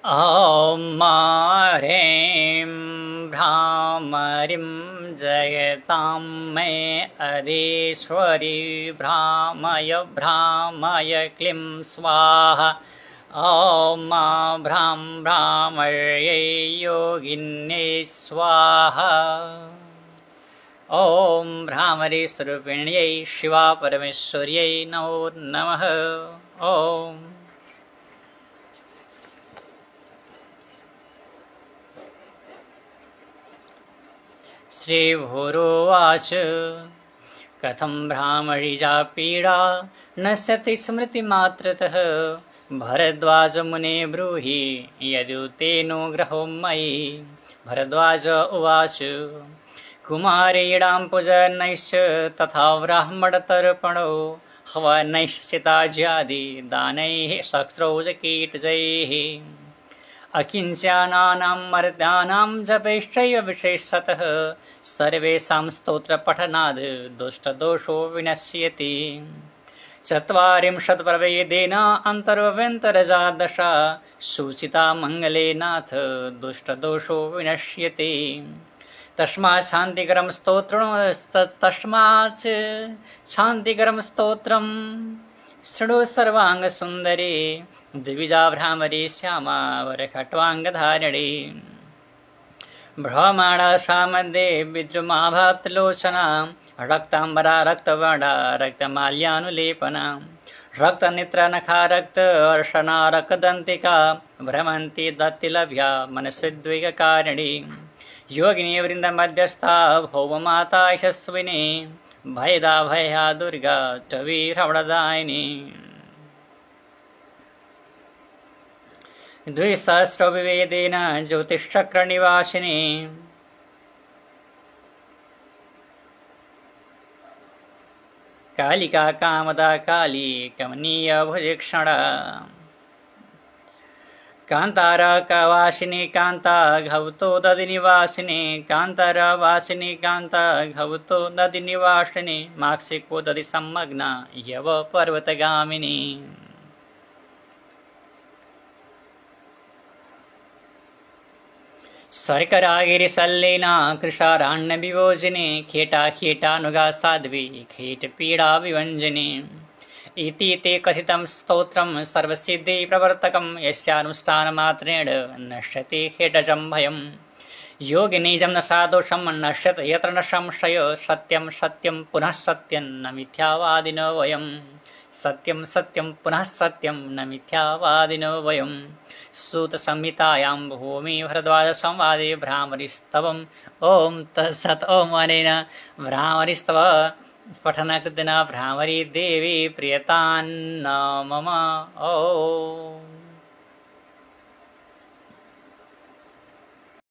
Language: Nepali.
ॐ ह्रीं भ्रामरीं जयतां मे अधीश्वरी भ्रामय क्लीं स्वाहा। ॐ भ्रां भ्रामर्यै योगिन्यै स्वाहा। ॐ भ्रामरी स्वरूपिण्यै शिवा परमेश्वर्यै नमो नमः। ॐ श्रीभूरोवाच कथं भ्रामरीजा पीडा नश्यति स्मृतिमात्रतः। भरद्वाज मुने ब्रूहि यदुतेनुग्रहो मयि। भरद्वाज उवाच कुमारीणां पूजनैश्च तथा ब्राह्मणतर्पणो हवनैश्चिताज्यादि दानैः शस्त्रौजकीटजैः। अकिंच्यानानां मर्त्यानां जपैश्चैव विशेषतः सर्वेषां स्तोत्रपठनाद् दुष्टदोषो विनश्यति। 40 प्रवेदेन अन्तर्व्यन्तरजा दश सूचिता मङ्गले नाथ दुष्टदोषो विनश्यति। तस्मात् शान्तिकरं स्तोत्रं शृणु सर्वाङ्गसुन्दरी। द्विजा भ्रामरी श्यामा वरखट्वाङ्गधारिणी। भ्रमणा सा मध्ये विद्रुमाभातलोचना रक्ताम्बरा रक्तवर्णा रक्तमाल्यानुलेपना। रक्तनेत्रनखा रक्त अर्शना रक्तदन्तिका भ्रमन्ति दत्तिलभ्या मनसोद्वेगकारिणी। योगिनी वृन्दमध्यस्था भौममाता यशस्विनी भयदा भया दुर्गा टवीरमणदायिनी। 200 विवेदेन ज्योतिश्चक्रनिवासिनी। कालिका कामदा काली कमनीय भुजक्षणा। कान्तारकवासिनी कान्ता घवतो दधिनिवासिनी। कान्तारवासिनी कान्ता घवतो दधिनिवासिनी। माक्षिको दधि संमग्ना यव पर्वतगामिनी। शर्करागिरिसल्लेना कृशाराण्यविभोजिनी। खेटानुगा साध्वी खेटपीडा विभञ्जिनी। इति ते कथितं स्तोत्रं सर्वसिद्धिप्रवर्तकं यस्यानुष्ठानमात्रेण नश्यति खेटजं भयम्। योगिनिजं न सादोषं नश्यत यत्र न संशय। सत्यं सत्यं पुनः सत्यं न मिथ्यावादिनो वयम्। सत्यं सत्यं पुनः सत्यं न मिथ्यावादिनो वयम्। सूतसंहितायां भूमि भरद्वाजसंवादे भ्रामरीस्तवम्। ॐ तत्सत्। ॐ अनेन भ्रामरीस्तव पठनकृतेन भ्रामरी देवी प्रियतान्न मम। ॐ